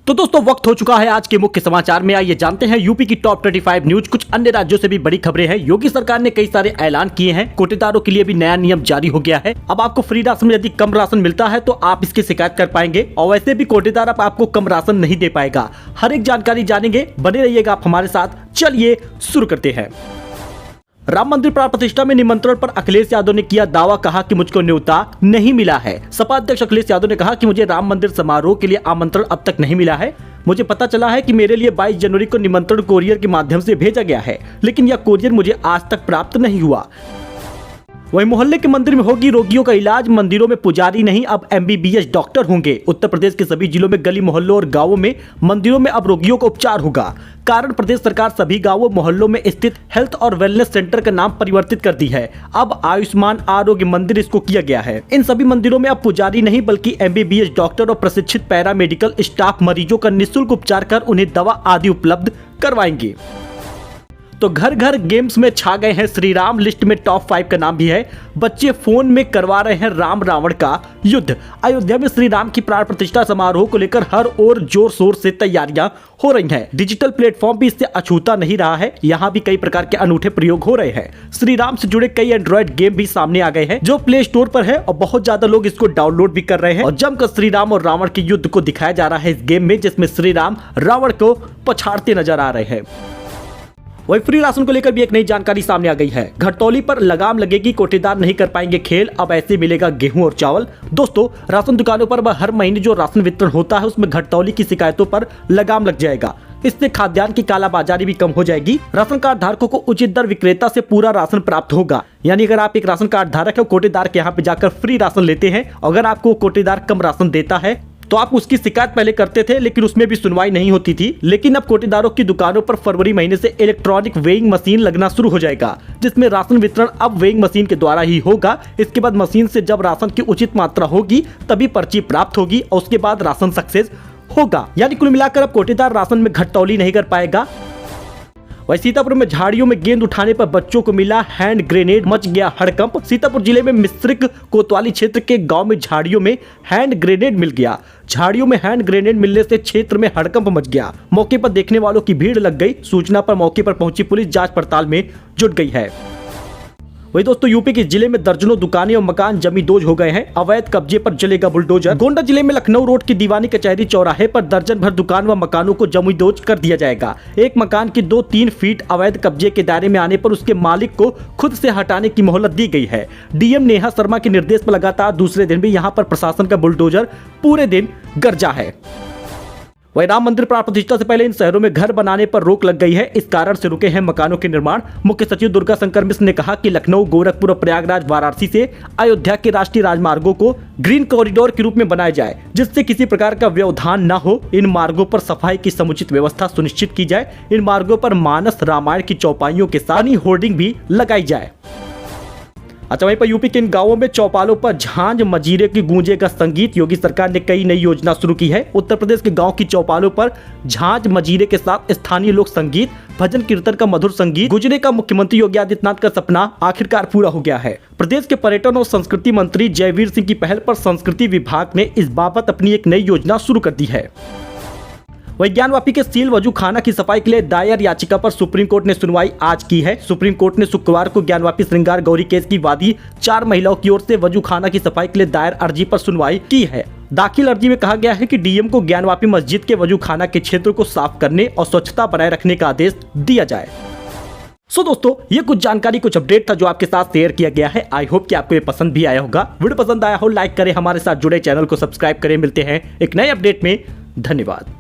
तो दोस्तों वक्त हो चुका है आज के मुख्य समाचार में। आइए जानते हैं यूपी की टॉप 25 न्यूज। कुछ अन्य राज्यों से भी बड़ी खबरें हैं। योगी सरकार ने कई सारे ऐलान किए हैं। कोटेदारों के लिए भी नया नियम जारी हो गया है। अब आपको फ्री राशन में यदि कम राशन मिलता है तो आप इसकी शिकायत कर पाएंगे, और वैसे भी कोटेदार अब आपको कम राशन नहीं दे पाएगा। हर एक जानकारी जानेंगे, बने रहिएगा आप हमारे साथ। चलिए शुरू करते हैं। राम मंदिर प्राण प्रतिष्ठा में निमंत्रण पर अखिलेश यादव ने किया दावा, कहा कि मुझको न्योता नहीं मिला है। सपा अध्यक्ष अखिलेश यादव ने कहा कि मुझे राम मंदिर समारोह के लिए आमंत्रण अब तक नहीं मिला है। मुझे पता चला है कि मेरे लिए 22 जनवरी को निमंत्रण कोरियर के माध्यम से भेजा गया है, लेकिन यह कोरियर मुझे आज तक प्राप्त नहीं हुआ। वहीं मोहल्ले के मंदिर में होगी रोगियों का इलाज, मंदिरों में पुजारी नहीं अब MBBS डॉक्टर होंगे। उत्तर प्रदेश के सभी जिलों में गली मोहल्लों और गांवों में मंदिरों में अब रोगियों का उपचार होगा। कारण प्रदेश सरकार सभी गांवों मोहल्लों में स्थित हेल्थ और वेलनेस सेंटर का नाम परिवर्तित कर दी है। अब आयुष्मान आरोग्य मंदिर इसको किया गया है। इन सभी मंदिरों में अब पुजारी नहीं बल्कि MBBS डॉक्टर और प्रशिक्षित पैरामेडिकल स्टाफ मरीजों का निःशुल्क उपचार कर उन्हें दवा आदि उपलब्ध करवाएंगे। तो घर घर गेम्स में छा गए हैं श्री राम, लिस्ट में टॉप 5 का नाम भी है। बच्चे फोन में करवा रहे हैं राम रावण का युद्ध। अयोध्या में श्री राम की प्राण प्रतिष्ठा समारोह को लेकर हर ओर जोर शोर से तैयारियां हो रही हैं। डिजिटल प्लेटफॉर्म भी इससे अछूता नहीं रहा है। यहाँ भी कई प्रकार के अनूठे प्रयोग हो रहे हैं। श्री राम से जुड़े कई एंड्रॉइड गेम भी सामने आ गए हैं जो प्ले स्टोर पर है, और बहुत ज्यादा लोग इसको डाउनलोड भी कर रहे हैं। और जमकर श्री राम और रावण के युद्ध को दिखाया जा रहा है इस गेम में, जिसमें श्री राम रावण को पछाड़ते नजर आ रहे हैं। वही फ्री राशन को लेकर भी एक नई जानकारी सामने आ गई है। घटतौली पर लगाम लगेगी, कोटेदार नहीं कर पाएंगे खेल, अब ऐसे मिलेगा गेहूं और चावल। दोस्तों राशन दुकानों पर हर महीने जो राशन वितरण होता है उसमें घटतौली की शिकायतों पर लगाम लग जाएगा। इससे खाद्यान्न की कालाबाजारी भी कम हो जाएगी। राशन कार्ड धारकों को उचित दर विक्रेता से पूरा राशन प्राप्त होगा। यानी अगर आप एक राशन कार्ड धारक है, कोटेदार के यहाँ पे जाकर फ्री राशन लेते हैं, अगर आपको कोटेदार कम राशन देता है तो आप उसकी शिकायत पहले करते थे, लेकिन उसमें भी सुनवाई नहीं होती थी। लेकिन अब कोटेदारों की दुकानों पर फरवरी महीने से इलेक्ट्रॉनिक वेइंग मशीन लगना शुरू हो जाएगा, जिसमें राशन वितरण अब वेइंग मशीन के द्वारा ही होगा। इसके बाद मशीन से जब राशन की उचित मात्रा होगी तभी पर्ची प्राप्त होगी, और उसके बाद राशन सक्सेस होगा। यानी कुल मिलाकर अब कोटेदार राशन में घटतौली नहीं कर पाएगा। वही सीतापुर में झाड़ियों में गेंद उठाने पर बच्चों को मिला हैंड ग्रेनेड, मच गया हड़कंप। सीतापुर जिले में मिश्रिक कोतवाली क्षेत्र के गांव में झाड़ियों में हैंड ग्रेनेड मिल गया। झाड़ियों में हैंड ग्रेनेड मिलने से क्षेत्र में हड़कंप मच गया। मौके पर देखने वालों की भीड़ लग गई। सूचना पर मौके पर पहुंची पुलिस जांच पड़ताल में जुट गई है। वही दोस्तों यूपी के जिले में दर्जनों दुकानें और मकान जमींदोज हो गए हैं। अवैध कब्जे पर चलेगा बुलडोजर। गोंडा जिले में लखनऊ रोड की दीवानी कचहरी चौराहे पर दर्जन भर दुकान व मकानों को जमींदोज कर दिया जाएगा। एक मकान की 2-3 फीट अवैध कब्जे के दायरे में आने पर उसके मालिक को खुद से हटाने की मोहलत दी गई है। DM नेहा शर्मा के निर्देश पर लगातार दूसरे दिन भी यहाँ पर प्रशासन का बुलडोजर पूरे दिन गरजा है। वही राम मंदिर प्राण प्रतिष्ठा से पहले इन शहरों में घर बनाने पर रोक लग गई है। इस कारण से रुके हैं मकानों के निर्माण। मुख्य सचिव दुर्गा शंकर मिश्र ने कहा कि लखनऊ, गोरखपुर और प्रयागराज, वाराणसी से अयोध्या के राष्ट्रीय राजमार्गों को ग्रीन कॉरिडोर के रूप में बनाया जाए, जिससे किसी प्रकार का व्यवधान न हो। इन मार्गों पर सफाई की समुचित व्यवस्था सुनिश्चित की जाए। इन मार्गों पर मानस रामायण की चौपाइयों के साथ होर्डिंग भी लगाई जाए। अच्छा, वहीं पर यूपी के इन गांवों में चौपालों पर झांझ मजीरे की गूंजेगा संगीत। योगी सरकार ने कई नई योजना शुरू की है। उत्तर प्रदेश के गांव की चौपालों पर झांझ मजीरे के साथ स्थानीय लोक संगीत, भजन कीर्तन का मधुर संगीत गुजरे का मुख्यमंत्री योगी आदित्यनाथ का सपना आखिरकार पूरा हो गया है। प्रदेश के पर्यटन और संस्कृति मंत्री जयवीर सिंह की पहल पर संस्कृति विभाग ने इस बाबत अपनी एक नई योजना शुरू कर दी है। वही ज्ञानवापी के सील वजू खाना की सफाई के लिए दायर याचिका पर सुप्रीम कोर्ट ने सुनवाई आज की है। सुप्रीम कोर्ट ने शुक्रवार को ज्ञानवापी श्रृंगार गौरी केस की वादी 4 महिलाओं की ओर से वजू खाना की सफाई के लिए दायर अर्जी पर सुनवाई की है। दाखिल अर्जी में कहा गया है कि DM को ज्ञानवापी मस्जिद के वजू खाना के क्षेत्र को साफ करने और स्वच्छता बनाए रखने का आदेश दिया जाए। सो दोस्तों ये कुछ जानकारी, कुछ अपडेट था जो आपके साथ शेयर किया गया है। आई होप कि आपको ये पसंद भी आया होगा। वीडियो पसंद आया हो लाइक करें, हमारे साथ जुड़े चैनल को सब्सक्राइब करें। मिलते हैं एक नए अपडेट में। धन्यवाद।